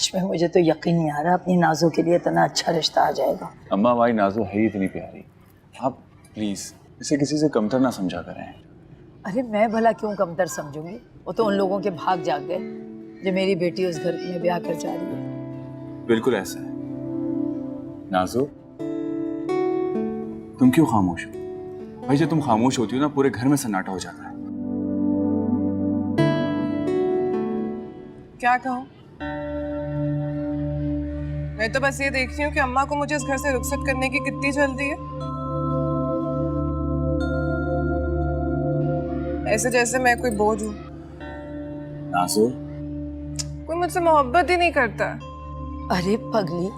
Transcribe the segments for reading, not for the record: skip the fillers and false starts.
सच में मुझे तो यकीन नहीं आ रहा अपनी नाजो के लिए इतना अच्छा रिश्ता आ जाएगा। अम्मा भाई नाजो है ही इतनी प्यारी, आप प्लीज इसे किसी से कमतर ना समझा करें। अरे मैं भला क्यों कमतर समझूंगी, वो तो उन लोगों के भाग जाग गए जो मेरी बेटी उस घर में ब्याह कर जा रही है। बिल्कुल ऐसा है। नाजो तुम क्यों खामोश हो? भाई जब तुम खामोश होती हो ना पूरे घर में सन्नाटा हो जाता है। क्या कहूँ? मैं तो बस ये देख रही हूँ कि अम्मा को मुझे इस घर से रुखसत करने की कितनी जल्दी है। ऐसे जैसे मैं कोई बोझ हूँ। नाजो कोई मुझसे मोहब्बत ही नहीं करता। अरे पगली,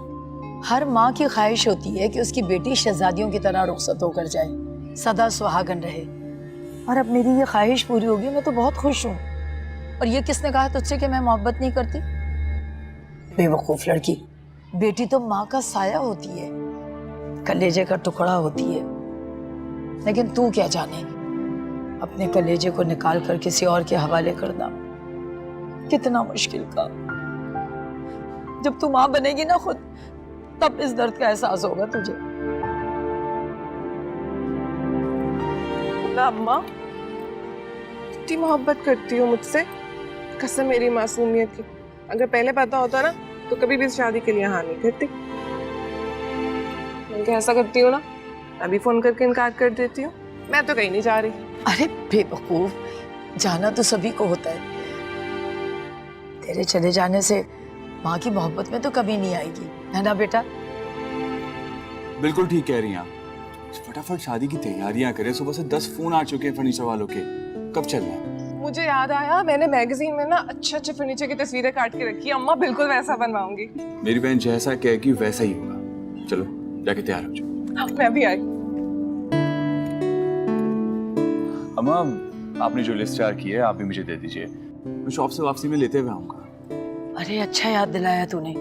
हर माँ की ख्वाहिश होती है कि उसकी बेटी शहजादियों की तरह रुखसत होकर जाए, सदा सुहागन रहे। और अब मेरी ये ख्वाहिश पूरी होगी, मैं तो बहुत खुश हूँ। और ये किसने कहा तुझसे कि मैं मोहब्बत नहीं करती? बेवकूफ लड़की, बेटी तो माँ का साया होती है, कलेजे का टुकड़ा होती है। लेकिन तू क्या जाने, अपने कलेजे को निकाल कर किसी और के हवाले करना कितना मुश्किल काम। जब तू माँ बनेगी ना खुद, तब इस दर्द का एहसास होगा तुझे। ना अम्मा, कितनी मोहब्बत करती हो मुझसे, कसम मेरी मासूमियत की। अगर पहले पता होता ना तो कभी भी इस शादी के लिए हाँ नहीं करती। मैं ऐसा करती हूँ ना, अभी फोन करके इनकार कर देती हूँ। मैं तो कहीं नहीं जा रही। अरे बेवकूफ, जाना तो सभी को होता है। तेरे चले जाने से माँ की मोहब्बत में तो कभी नहीं आएगी, है ना बेटा? बिल्कुल ठीक कह रही हैं आप। फटाफट शादी की तैयारियां करें, सुबह से 10 फोन आ चुके हैं फर्नीचर वालों के। कब चलना है? मुझे याद आया, मैंने मैगजीन में ना अच्छे फर्नीचर की तस्वीरें काट के रखी है। अम्मा बिल्कुल वैसा बनवाऊंगी। मेरी बहन जैसा कहेगी वैसा ही होगा। चलो जाके तैयार हो जाओ। मैं भी आई। अम्मा आपने जो लिस्ट तैयार की है आप भी मुझे दे दीजिए, मैं शॉप से वापसी में लेते हुए आऊंगा। अरे अच्छा याद दिलाया तूने,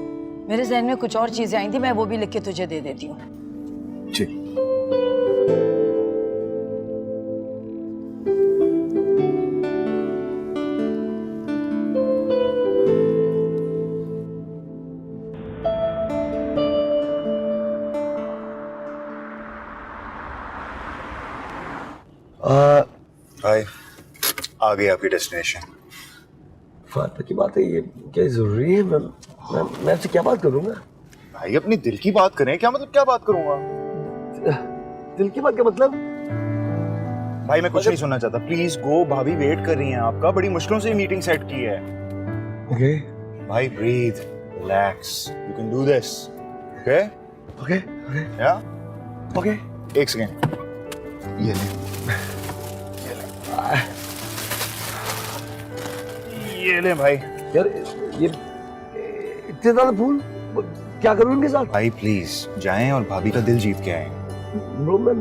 मेरे जहन में कुछ और चीजें आई थी, मैं वो भी लिख के तुझे दे देती हूँ। जी। भाई आ गई आपकी डेस्टिनेशन। फायदा की बात है, ये क्या जरूरी है? मैं आपसे क्या बात करूंगा? भाई अपनी दिल की बात करें। क्या मतलब क्या बात करूंगा? दिल की बात का मतलब? भाई मैं कुछ नहीं सुनना चाहता, प्लीज गो। भाभी वेट कर रही हैं आपका, बड़ी मुश्किलों से मीटिंग सेट की है। ओके भाई breathe, relax, you can do this. Okay okay या ओके। एक सेकेंड, ये ले ये ले भाई। यार ये इतने ज्यादा फूल क्या करूं इनके साथ? भाई प्लीज जाएं और भाभी का दिल जीत के आए। ब्रो मैं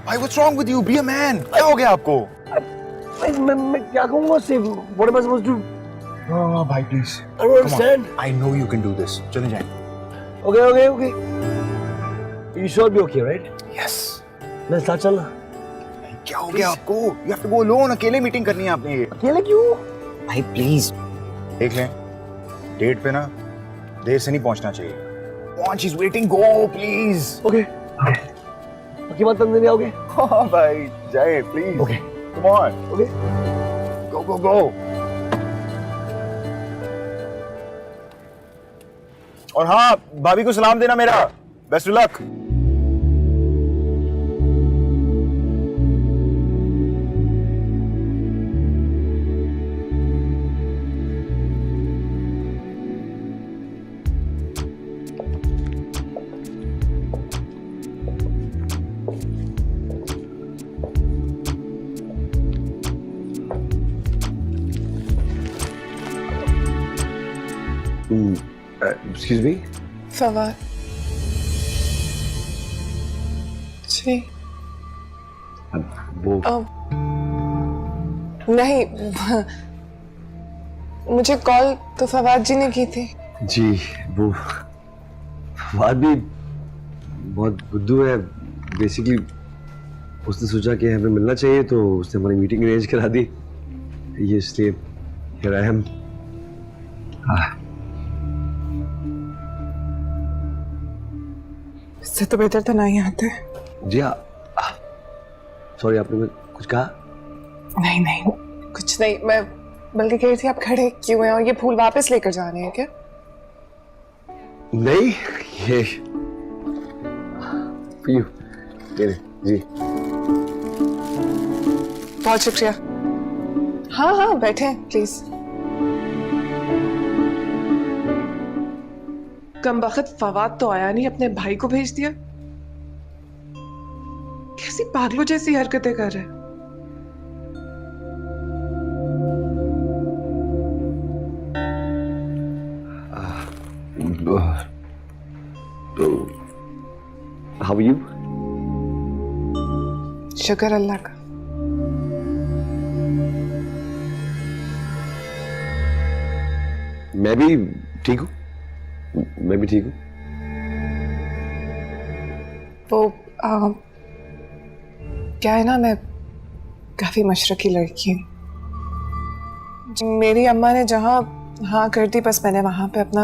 what's wrong with you? Be a man. क्या हो गया आपको? मैं क्या कहूंगा उससे? What am I supposed to? Oh, भाई please. I don't understand. I know you can do this. चले जाएं। Okay okay okay. You sure be okay, right? Yes. मैं साथ चलना। क्या हो गया आपको? You have to go alone. अकेले मीटिंग करनी है आपने। अकेले क्यों? भाई प्लीज देख लें, डेट पे ना देर से नहीं पहुंचना चाहिए। Pਹੁंच is waiting. Go please. Okay बाकी बात करने नहीं आओगे? हाँ भाई जाए please. Okay Come on. Okay Go go go. और हाँ भाभी को सलाम देना मेरा। Best of luck. Excuse me? Fawad ji. वो नहीं, मुझे कॉल तो फवाद जी ने की थी। जी वो बात भी बहुत बुद्धू है। बेसिकली उसने सोचा कि हमें मिलना चाहिए तो उसने हमारी मीटिंग अरेंज करा दी। ये इसलिए here I am. इससे तो बेहतर था ना ही आते। जी हाँ, सॉरी आपने कुछ कहा? नहीं नहीं, कुछ नहीं, मैं बल्कि कह रही थी आप खड़े क्यों हैं और ये फूल वापस लेकर जाने हैं क्या? नहीं, ये पियो, ये ले, जी। बहुत शुक्रिया। हाँ हाँ बैठे प्लीज। कमबख्त फवाद तो आया नहीं, अपने भाई को भेज दिया। कैसी पागलों जैसी हरकतें कर रहे हैं। तो हाउ आर यू? शुक्र अल्लाह का। मैं भी ठीक हूँ, मैं भी ठीक हूँ। वो क्या है ना, मैं काफी मशरकी लड़की हूँ। मेरी अम्मा ने जहाँ हाँ कर दी, बस मैंने वहां पे अपना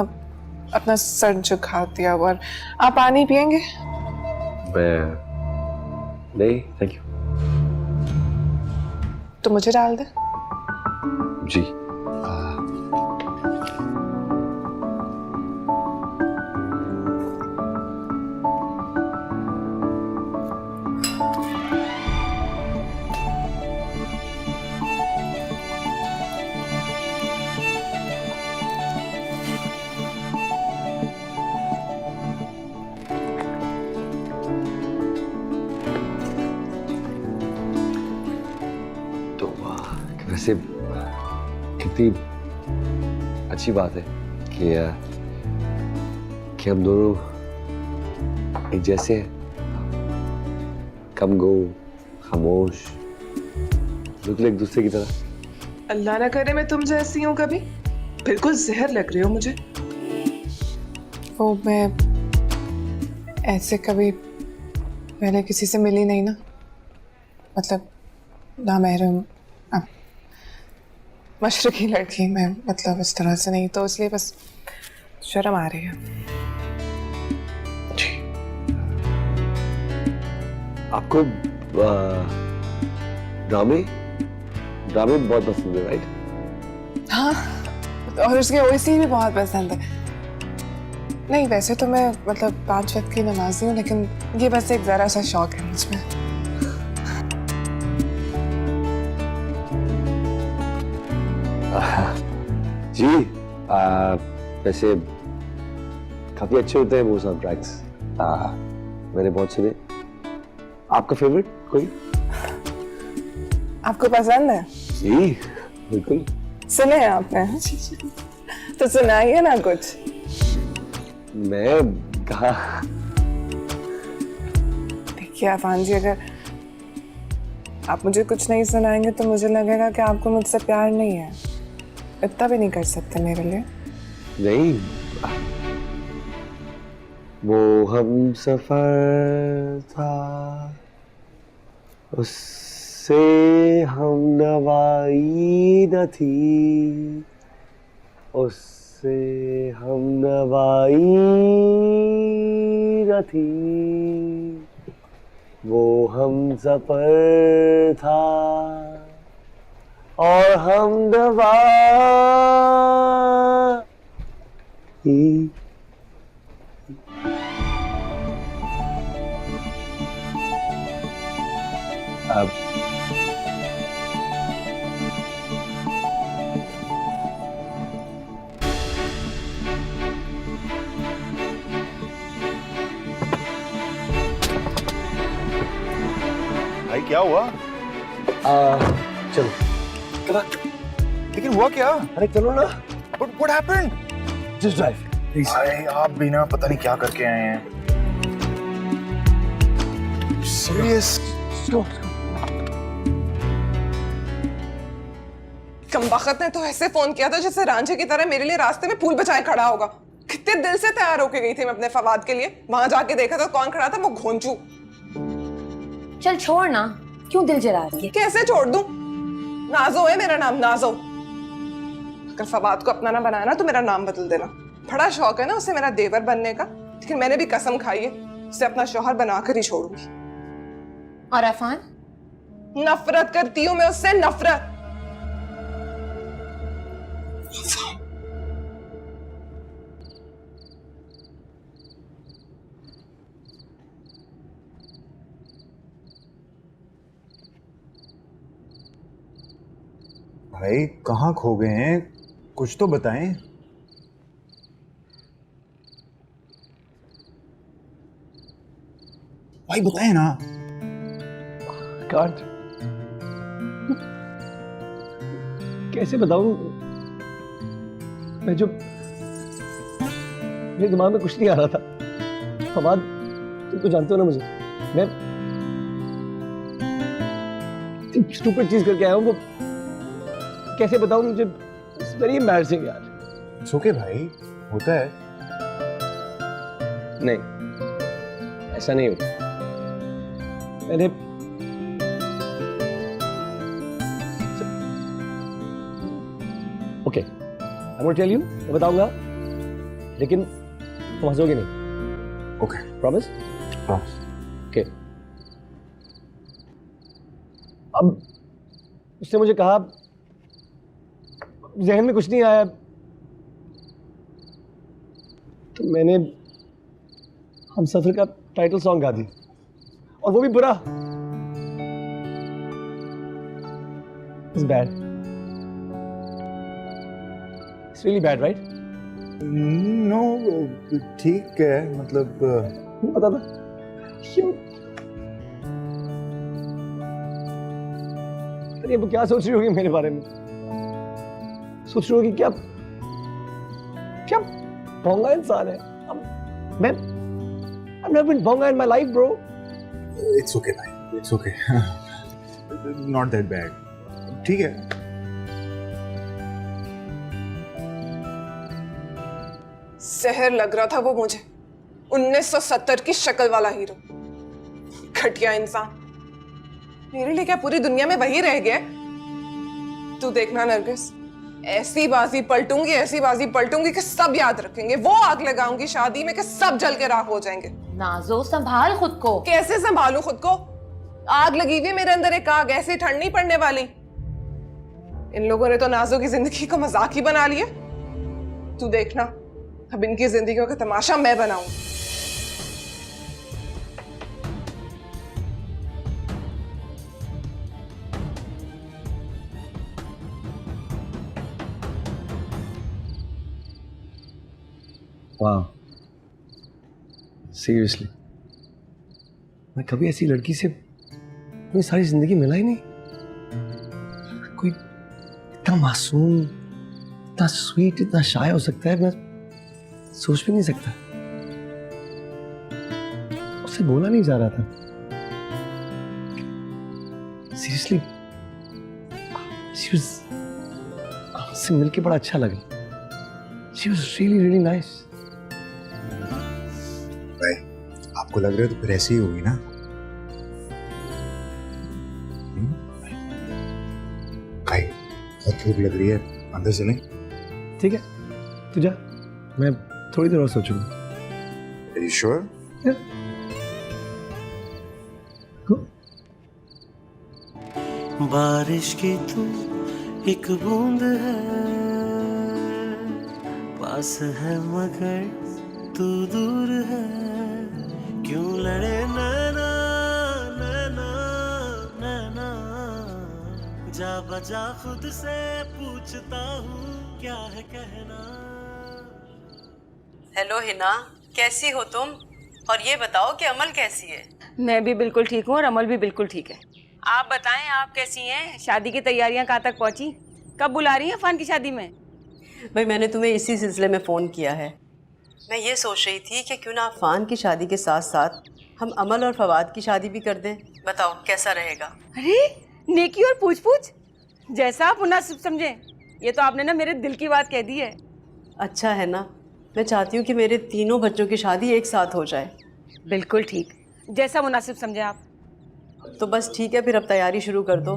अपना सर झुका दिया। और आप पानी पियेंगे? मैं नहीं, थैंक यू। तो मुझे डाल दे। जी। तो वैसे कितनी अच्छी बात है कि हम दोनों एक जैसे हैं, कम गो, खामोश, बिल्कुल एक दूसरे की तरह। अल्लाह ना करे मैं तुम जैसी हूँ कभी, बिल्कुल जहर लग रही हो मुझे। वो मैं ऐसे कभी पहले किसी से मिली नहीं ना, मतलब ना महरम, मशरकी लड़की मैं, मतलब इस तरह से नहीं, तो इसलिए बस शर्म आ रही है। जी। आपको ड्रामे ड्रामे बहुत पसंद है, राइट? हाँ, और उसके ओएसी भी बहुत पसंद है। नहीं वैसे तो मैं मतलब 5 वक्त की नमाजी हूँ, लेकिन ये बस एक जरा सा शौक है मुझमें। जी, वैसे काफी अच्छे होते हैं वो साउंड ट्रैक्स, मैंने बहुत सुने। आपका फेवरेट कोई? आपको पसंद है? जी बिल्कुल। सुने हैं आपने? तो सुनाइए ना कुछ। मैं कहा। देखिए अफान जी, अगर आप मुझे कुछ नहीं सुनाएंगे तो मुझे लगेगा कि आपको मुझसे प्यार नहीं है। इतना भी नहीं कर सकते मेरे लिए? नहीं, वो हम सफर था, उससे हम नवाई न थी, उससे हम नवाई न थी, वो हम सफर था और हम नवाई। अब भाई क्या हुआ? चलो। लेकिन हुआ क्या? अरे चलो ना। What happened? Just drive please. अरे आप भी ना पता नहीं क्या करके आए हैं। सीरियस? कमबख्त ने तो ऐसे फोन किया था जैसे रांझे की तरह मेरे लिए रास्ते में फूल बचाए खड़ा होगा। कितने दिल से तैयार होके गई थी मैं अपने फवाद के लिए। वहां जाके देखा तो कौन खड़ा था? वो घोंचू। चल छोड़ ना, क्यों दिल जला रही है? कैसे छोड़ दूं? नाजो है मेरा नाम, नाजो। अगर फवाद को अपना ना बनाया ना तो मेरा नाम बदल देना। बड़ा शौक है ना उसे मेरा देवर बनने का, लेकिन मैंने भी कसम खाई है उसे अपना शौहर बनाकर ही छोड़ूंगी। और अफान? नफरत करती हूं मैं उससे, नफरत। भाई कहाँ खो गए हैं, कुछ तो बताएं। भाई बताएं ना। कांट, कैसे बताऊं? मैं जो मेरे दिमाग में कुछ नहीं आ रहा था। फवाद, तुम तो जानते हो ना मुझे, मैं स्टूपिड चीज करके आया हूं। वो कैसे बताऊं मुझे? इट्स वेरी एम्बैरसिंग यार। इट्स ओके भाई, होता है। नहीं, ऐसा नहीं होता। मैंने okay, I will tell you, मैं बताऊंगा, लेकिन तुम हंसोगे नहीं। Okay promise? प्रॉमिस। ओके। अब उसने मुझे कहा, जहन में कुछ नहीं आया, तो मैंने हम सफर का टाइटल सॉन्ग गा दी, और वो भी बुरा। It's bad, it's really bad, right? No, ठीक है, मतलब पता था क्यों? अरे वो क्या सोच रही होगी मेरे बारे में? सोच रही होगी क्या क्या भोंगा इंसान है। अब मैं I've never been Bhonga in my life, bro. It's okay भाई, it's okay, not that bad, ठीक है। जहर लग रहा था वो मुझे, 1970 की शक्ल वाला हीरो, घटिया इंसान। मेरे लिए क्या पूरी दुनिया में वही रह गया? तू देखना नरगिस, ऐसी बाजी पलटूंगी, ऐसी बाजी पलटूंगी कि सब याद रखेंगे। वो आग लगाऊंगी शादी में कि सब जल के राख हो जाएंगे। नाजो, संभाल खुद को। कैसे संभालूं खुद को? आग लगी हुई है मेरे अंदर, एक आग, ऐसी ठंड नहीं पड़ने वाली। इन लोगों ने तो नाजो की जिंदगी को मजाक ही बना लिया। तू देखना, अब इनकी जिंदगियों का तमाशा मैं बनाऊं। वाह, सीरियसली मैं कभी ऐसी लड़की से अपनी सारी जिंदगी मिला ही नहीं। कोई इतना मासूम, इतना स्वीट, इतना शाय हो सकता है, मैं सोच भी नहीं सकता। उससे बोला नहीं जा रहा था। सीरियसली उससे मिलके बड़ा अच्छा लगा। She was really, really nice. भाई आपको लग रहा है तो फिर ऐसी ही होगी ना? भाई बहुत भूख लग रही है, अंदर चलें? ठीक है, तू जा, मैं थोड़ी देर और सोचूंगा। Are you sure? Go. बारिश की तू एक बूंद है, पास है मगर तू दूर है। क्यों लड़े नैना नैना नैना, जा बजा खुद से पूछता हूँ क्या है कहना। हेलो हिना, कैसी हो तुम? और ये बताओ कि अमल कैसी है? मैं भी बिल्कुल ठीक हूँ और अमल भी बिल्कुल ठीक है। आप बताएं, आप कैसी हैं? शादी की तैयारियां कहाँ तक पहुँची? कब बुला रही हैं अफान की शादी में? भाई मैंने तुम्हें इसी सिलसिले में फ़ोन किया है। मैं ये सोच रही थी कि क्यों ना अफान की शादी के साथ साथ हम अमल और फवाद की शादी भी कर दें। बताओ कैसा रहेगा? अरे नेकी और पूछ पूछ, जैसा आप मुनासिब समझें। ये तो आपने ना मेरे दिल की बात कह दी है। अच्छा है ना, मैं चाहती हूँ कि मेरे तीनों बच्चों की शादी एक साथ हो जाए। बिल्कुल ठीक, जैसा मुनासिब समझे आप। तो बस ठीक है, फिर अब तैयारी शुरू कर दो।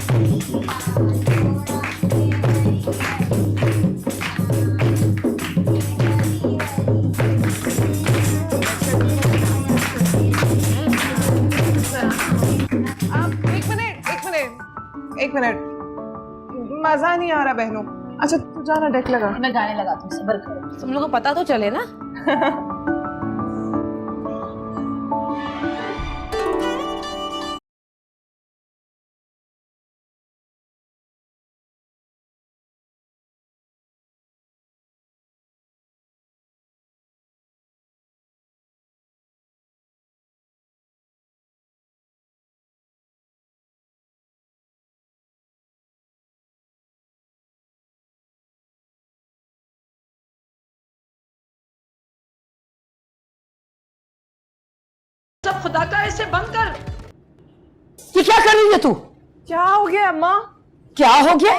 आप एक मिनट मजा नहीं आ रहा बहनों। अच्छा तू जाना डेक लगा। मैं गाने लगाती हूँ, सब्र करो। तुम लोगों को पता तो चले ना। सब खुदा का ऐसे बंद कर। ये क्या कर रही है तू? क्या हो गया अम्मा? क्या हो गया?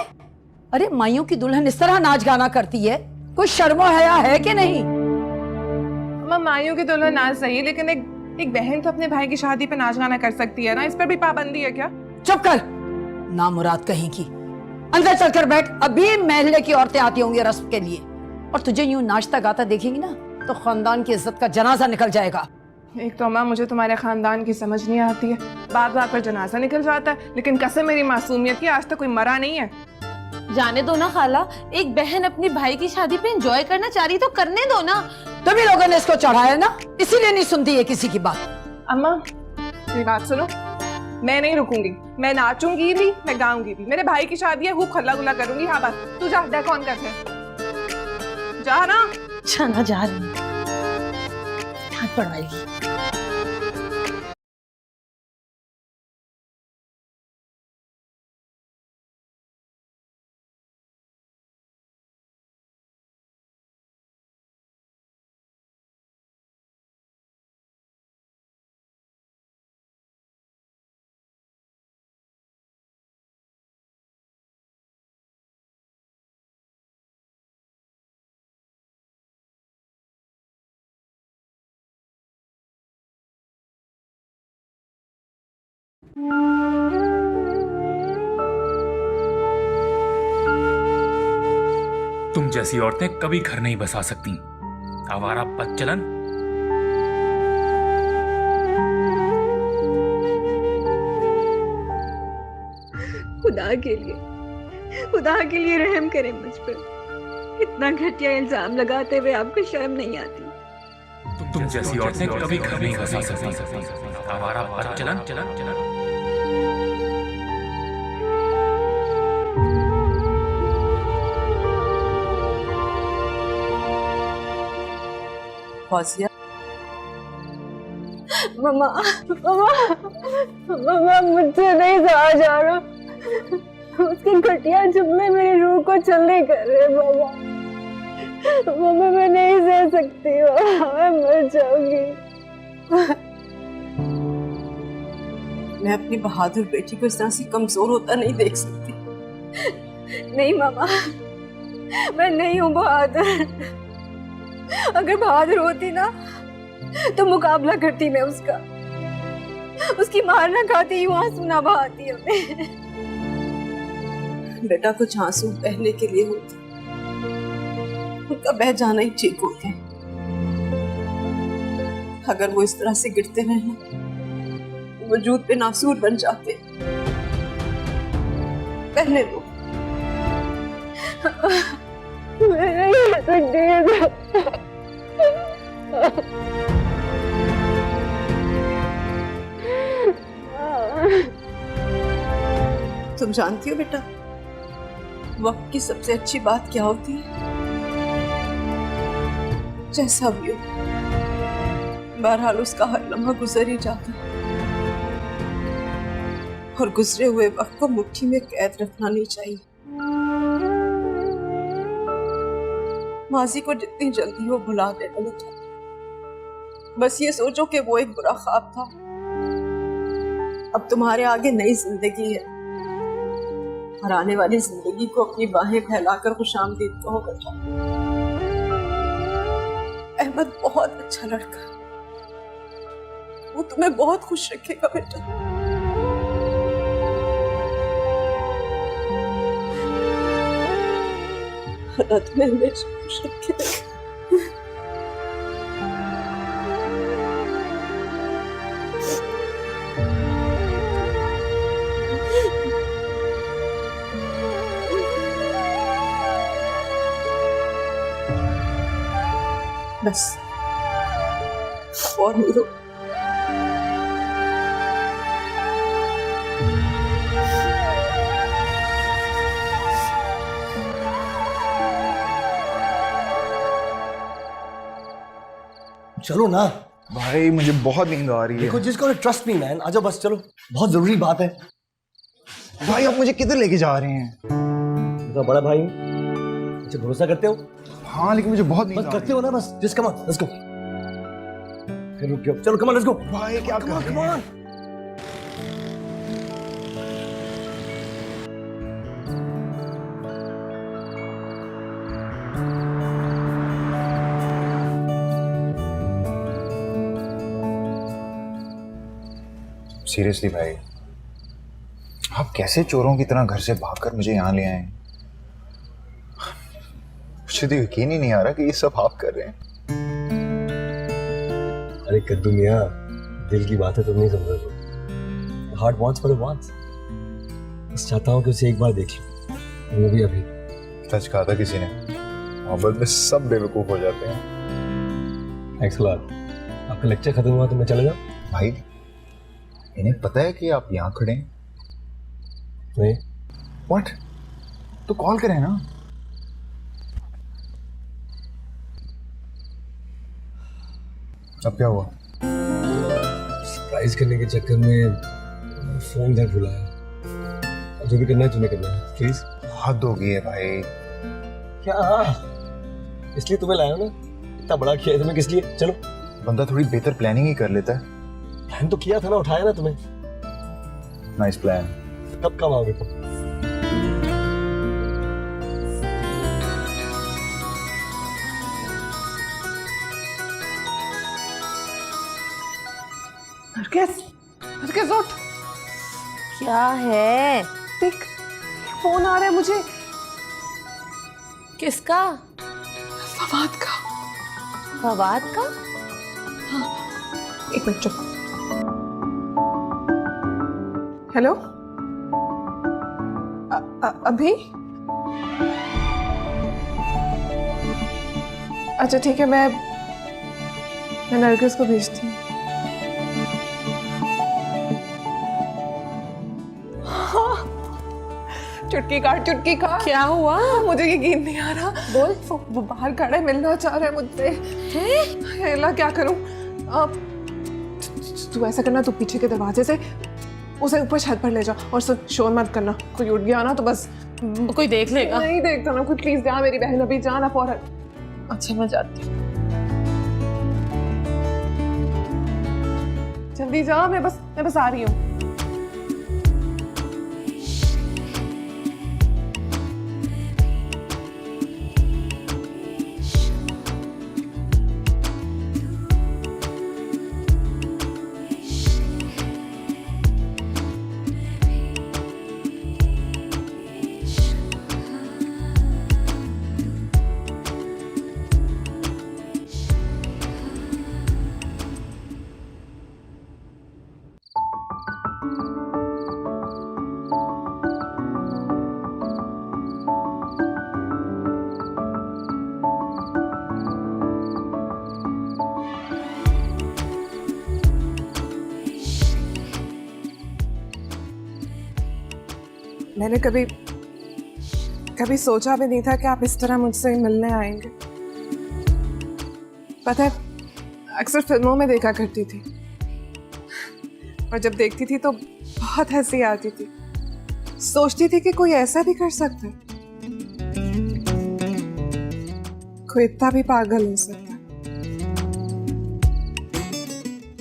अरे माइयों की दुल्हन इस तरह नाच गाना करती है, कोई शर्मो हया है कि नहीं? अम्मा मायूं की दुल्हन नाच सही, लेकिन एक बहन तो अपने भाई की शादी पे नाच गाना कर सकती है ना, इस पर भी पाबंदी है क्या? चुप कर, नामुराद कहीं की। अंदर चलकर बैठ, अभी महल्ले की औरतें आती होंगी रस्म के लिए, और तुझे यूं नाचता गाता देखेंगी ना तो खानदान की इज्जत का जनाजा निकल जाएगा। एक तो अम्मा मुझे तुम्हारे खानदान की समझ नहीं आती है, बात बात पर जनाजा निकल जाता है, लेकिन कसम मेरी मासूमियत की आज तक कोई मरा नहीं है। जाने दो ना खाला, एक बहन अपनी भाई की शादी पे एंजॉय करना चाह रही तो करने दो ना। तुम लोगों ने इसको चढ़ाया ना, इसीलिए नहीं सुनती है किसी की बात। अम्मा मेरी बात सुनो, मैं नहीं रुकूंगी, मैं नाचूंगी भी, मैं गाऊंगी भी। मेरे भाई की शादी है, खूब खल्ला गुल्ला करूंगी। हाँ बस तू जा, डेक ऑन कर दे, जा ना। जाना जा रही है, हाथ पड़वाएगी। तुम जैसी औरतें कभी घर नहीं बसा सकती, आवारा बदचलन। खुदा के लिए रहम करें मुझ पर। इतना घटिया इल्जाम लगाते हुए आपको शर्म नहीं आती? तुम जैसी औरतें कभी घर नहीं बसा सकती, आवारा बदचलन। फौजिया, मम्मा मम्मा मम्मा मुझसे नहीं सहा जा रहा, उसके घटिया जुमले मेरी रूह को चलने कर रहे। मम्मा मम्मा मैं नहीं सह सकती, मैं मर जाऊंगी। मैं अपनी बहादुर बेटी को इस तरह से कमजोर होता नहीं देख सकती। नहीं मम्मा, मैं नहीं हूँ बहादुर। अगर बहादुर होती ना तो मुकाबला करती मैं उसका, उसकी मार ना खाती, यूं आंसू ना बहाती हमें। बेटा कुछ आंसू बहने के लिए होते, उनका बह जाना ही ठीक होता है। अगर वो इस तरह से गिरते रहे ना, वजूद पे नासूर बन जाते। बहने दो। तुम जानती हो बेटा, वक्त की सबसे अच्छी बात क्या होती है? जैसा भी हो, बहरहाल उसका हर लम्हा गुजर ही जाता है, और गुजरे हुए वक्त को मुट्ठी में कैद रखना नहीं चाहिए। माजी को जितनी जल्दी हो भुला देना बेटा। बस ये सोचो कि वो एक बुरा ख्वाब था, अब तुम्हारे आगे नई जिंदगी है, और आने वाली जिंदगी को अपनी बाहें फैलाकर खुशामदीद कहो बेटा। अहमद बहुत अच्छा लड़का है, वो तुम्हें बहुत खुश रखेगा बेटा। अल्लाह तुम्हें हमेशा खुश रखे। बस और नहीं रो। चलो ना भाई मुझे बहुत नींद आ रही है। देखो जिसको ट्रस्ट मी मैन, आजा बस चलो, बहुत जरूरी बात है। भाई आप मुझे किधर लेके जा रहे हैं? तो बड़ा भाई मुझे भरोसा करते हो? हाँ लेकिन मुझे बहुत नींद बस आ करते रही हो ना, बस just come on let's go. फिर रुक जाओ, चलो कम ऑन लेट्स गो। है। भाई क्या कर रहे कम हैं? ऑन। सीरियसली भाई, आप कैसे चोरों की तरह घर से भागकर मुझे यहाँ ले आए? मुझे तो यकीन ही नहीं आ रहा कि ये सब आप कर रहे हैं। अरे कद्दू मियां, दिल की बात है, तुम नहीं समझ रहे। Heart wants what it wants. बस चाहता हूँ कि उसे एक बार देख लूं, वो भी अभी। सच कहा था किसी ने, मोहब्बत में सब बेवकूफ हो जाते हैं। Thanks a lot. आपका लेक्चर खत्म हुआ तो मैं चले जाऊँ? भाई इन्हें पता है कि आप यहाँ खड़े हैं? नहीं। व्हाट? तो कॉल करें ना। अब क्या हुआ? सरप्राइज करने के चक्कर में फोन घर भुलाया। अब जो भी करना है तुम्हें करना है, प्लीज। हद हो गई है भाई। क्या? इसलिए तुम्हें लाया ना, इतना बड़ा किया है तुम्हें, किस लिए? चलो। बंदा थोड़ी बेहतर प्लानिंग ही कर लेता है। प्लान तो किया था ना, उठाया ना तुम्हें। Nice plan. कब काम आओगे तुम? नरगिस उठ। क्या है? देख फोन आ रहा है मुझे। किसका? फवाद का। फवाद का? एक मिनट चुप। हेलो, अभी? अच्छा ठीक है, मैं नरगिस को भेजती हूँ। चुटकी काट, चुटकी काट। क्या हुआ? मुझे यकीन नहीं आ रहा। बोल। वो बाहर खड़ा है, मिलना चाह रहा है मुझसे। अल्लाह क्या करूं? तू ऐसा करना, तू पीछे के दरवाजे से उसे ऊपर छत पर ले जा, और सब शोर मत करना। कोई उठ गया ना तो बस कोई देख लेगा। नहीं देखता ना कोई। प्लीज जा मेरी बहन, अभी जाना फौरन। अच्छा मैं जाती हूँ। जल्दी जा, मैं बस आ रही हूँ। मैंने कभी सोचा भी नहीं था कि आप इस तरह मुझसे मिलने आएंगे। पता है, अक्सर फिल्मों में देखा करती थी, और जब देखती थी तो बहुत हंसी आती थी। सोचती थी कि कोई ऐसा भी कर सकता है, कोई इतना भी पागल हो सकता है।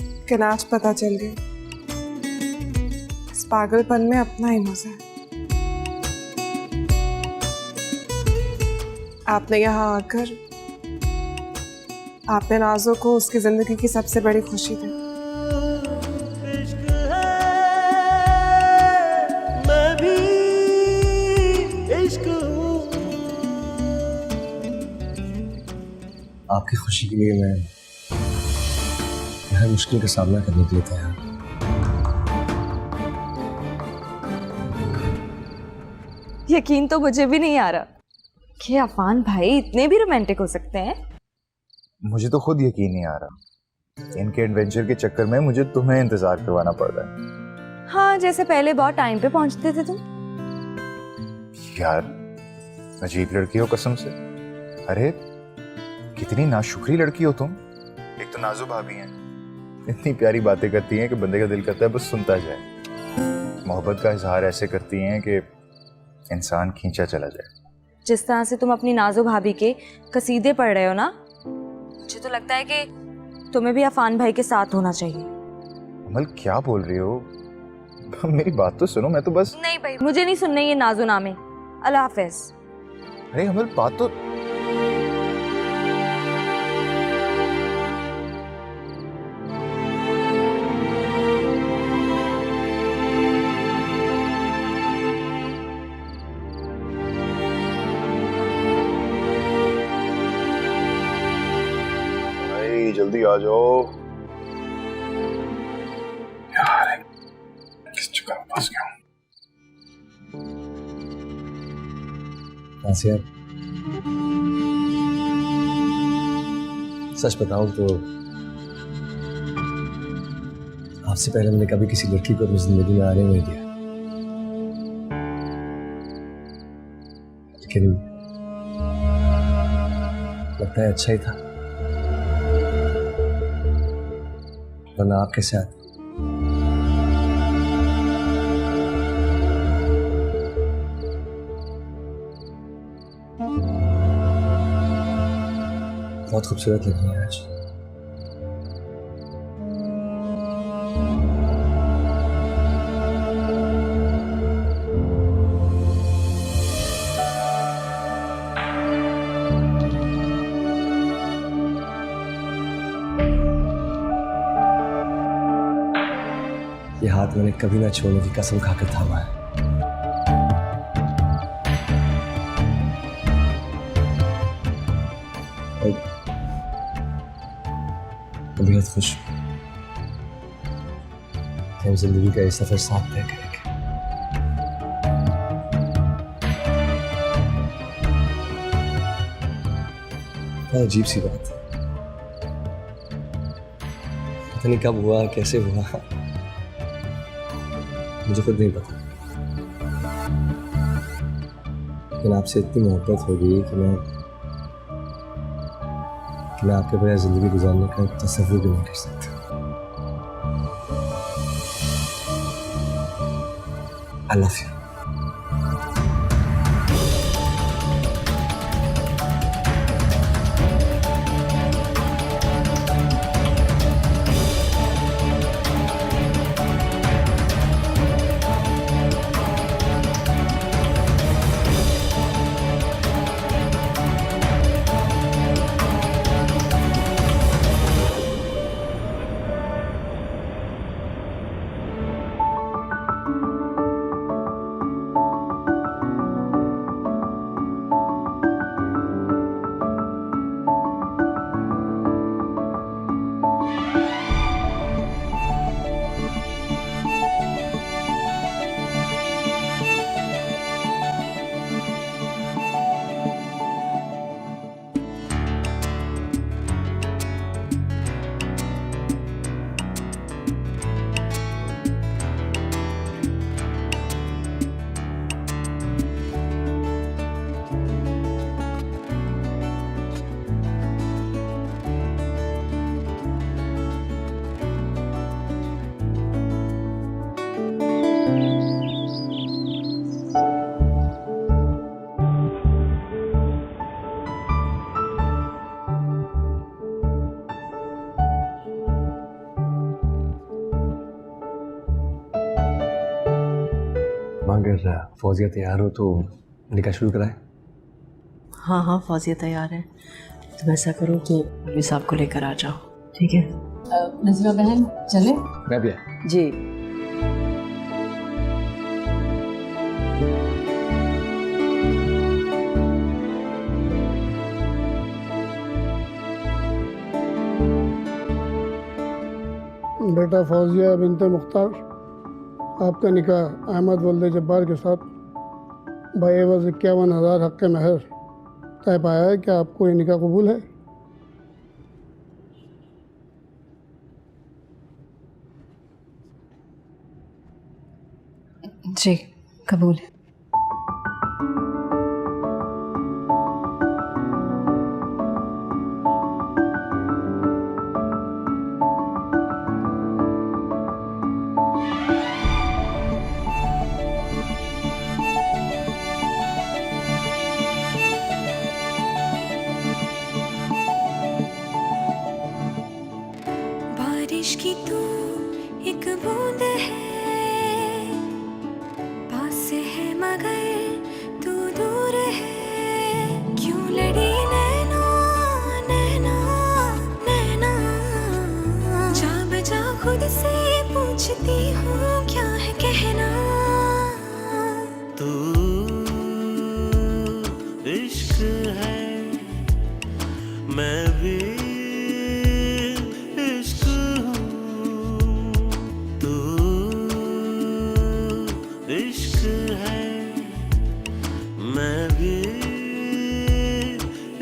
लेकिन आज पता चल गया, इस पागलपन में अपना ही मजा है। आपने यहाँ आकर आपने नाज़ो को उसकी जिंदगी की सबसे बड़ी खुशी दी। आपकी खुशी के लिए मैं हर मुश्किल का सामना करने के लिए तैयार हूं। यकीन तो मुझे भी नहीं आ रहा कि अफान भाई इतने भी रोमांटिक हो सकते हैं। मुझे तो खुद यकीन नहीं आ रहा। इनके एडवेंचर के चक्कर में मुझे तुम्हें इंतजार करवाना पड़ रहा है। हाँ, जैसे पहले बहुत टाइम पे पहुंचते थे तुम। यार अजीब लड़की हो कसम से। अरे कितनी नाशुक्री लड़की हो तुम। एक तो नाजो भाभी हैं, इतनी प्यारी बातें करती हैं कि बंदे का दिल करता है बस सुनता जाए। मोहब्बत का इजहार ऐसे करती हैं कि इंसान खींचा चला जाए। जिस तरह से तुम अपनी नाजो भाभी के कसीदे पढ़ रहे हो ना, मुझे तो लगता है कि तुम्हें भी अफान भाई के साथ होना चाहिए। अमल क्या बोल रही हो? मेरी बात तो सुनो। मैं तो बस। नहीं भाई, मुझे नहीं सुनने ये नाजो नामे। अल्लाह हाफिज। अरे अमल बात तो। भाई जल्दी आ जाओ यार, किस चक्कर में फंस गया हूं। आसिया, सच बताऊं तो आपसे पहले मैंने कभी किसी लड़की को अपनी जिंदगी में आने नहीं दिया, लेकिन लगता है अच्छा ही था, वरना आपके साथ बहुत खूबसूरत लग रही है आज। ये हाथ मैंने कभी ना छोड़ने की कसम खाकर थामा है। बेहद खुश हूं कि हम जिंदगी का ये सफर साथ तय करेंगे। बहुत अजीब सी बात है, पता नहीं कब हुआ, कैसे हुआ, मुझे खुद नहीं पता, लेकिन आपसे इतनी मोहब्बत हो गई कि मैं आपके बगैर जिंदगी गुजारने का तस्वीर भी नहीं कर सकता। I love you. अगर फौजिया तैयार हो तो निकाह शुरू कराए। हाँ हाँ, फौजिया तैयार है। तुम ऐसा करो कि अभी साहब को लेकर आ जाओ, ठीक है? नजरा बहन चले? मैं भी आया जी। बेटा फौजिया बिनते मुख्तार, आपका निकाह अहमद वल्द जब्बार के साथ बाएवज़ 51,000 हक़ महर तय पाया है। क्या आपको ये निकाह कबूल है? जी कबूल है। बारिश की तू एक बूंद है, पास है मगर तू दूर है। क्यों लड़ी नैना नैना नैना, जा बजा खुद से पूछती हूँ क्या है कहना। तू इश्क है, मैं भी इश्क हूँ। तू इश्क है, मैं भी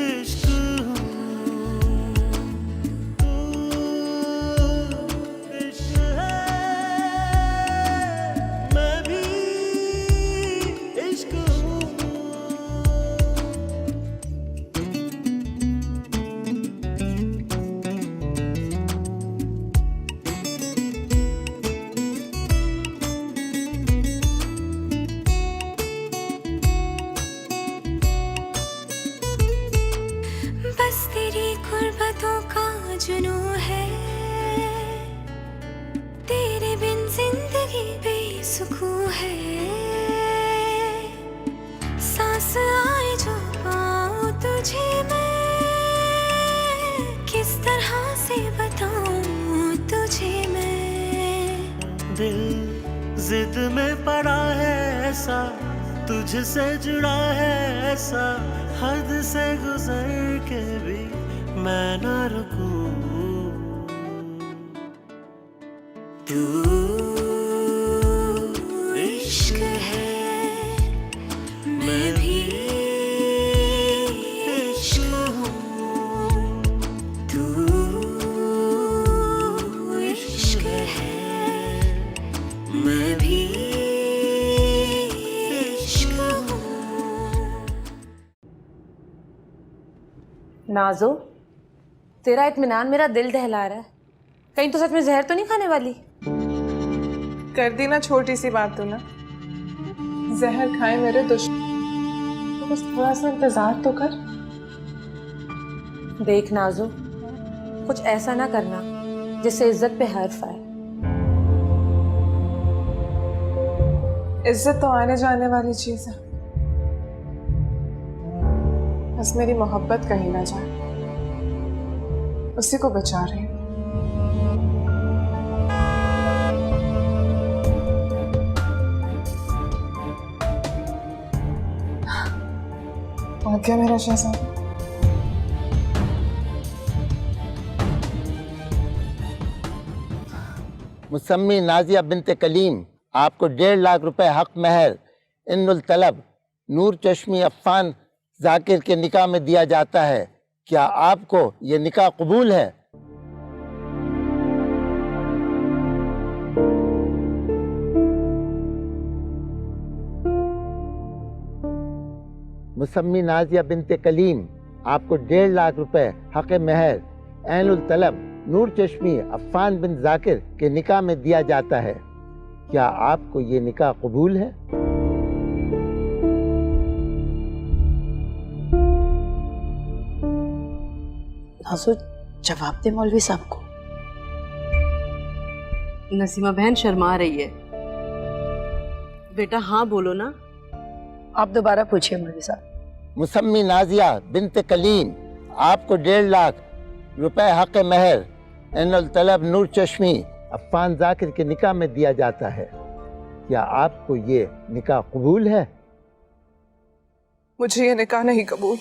इश्क हूँ। तू इश्क है, मैं भी इश्क हूँ। बस तेरी गुर्बतों का जुनू है, तेरे बिन जिंदगी बेसुकून है। सांस आए जो पाऊं तुझे मैं, किस तरह से बताऊं तुझे मैं। दिल जिद में पड़ा है ऐसा, तुझसे जुड़ा है ऐसा, हद से गुजर के भी मैं ना रुकूं। तू इश्क है, मैं भी इश्क हूँ। तू इश्क है, मैं भी इश्क हूँ। नाजो, तेरा इत्मीनान मेरा दिल दहला रहा है। कहीं तो सच में जहर तो नहीं खाने वाली? कर दी ना छोटी सी बात तो ना, जहर खाए मेरे दुश्मन, तो बस थोड़ा सा इंतजार तो कर। देख नाजो, कुछ ऐसा ना करना जिससे इज्जत पे हर्फ आए। इज्जत तो आने जाने वाली चीज है, बस मेरी मोहब्बत कहीं ना जाए, उसी को बचा रही हूँ। आ गया मेरा शहजादा। मुसम्मी नाजिया बिनते कलीम, आपको 1.5 लाख रुपए हक महर इन्नुल तलब नूर चश्मी अफ़ान जाकिर के निकाह में दिया जाता है। क्या आपको ये निकाह कबूल है? मुसम्मी नाजिया बिनते कलीम, आपको 1.5 लाख रुपए हक महर ऐनुल तलब नूर चश्मी अफ़ान बिन जाकिर के निकाह में दिया जाता है। क्या आपको ये निकाह कबूल है? नाज़ो, जवाब दे मौलवी साहब को। नसीमा बहन शर्मा रही है। बेटा हाँ बोलो ना। आप दोबारा पूछिए मौलवी साहब। मुसम्मी नाजिया बिनते कलीम, आपको 1.5 लाख रुपए हक महर ऐनुल तलब नूर चश्मी अफ़ान जाकिर के निकाह में दिया जाता है। क्या आपको ये निकाह कबूल है? मुझे ये निकाह नहीं कबूल।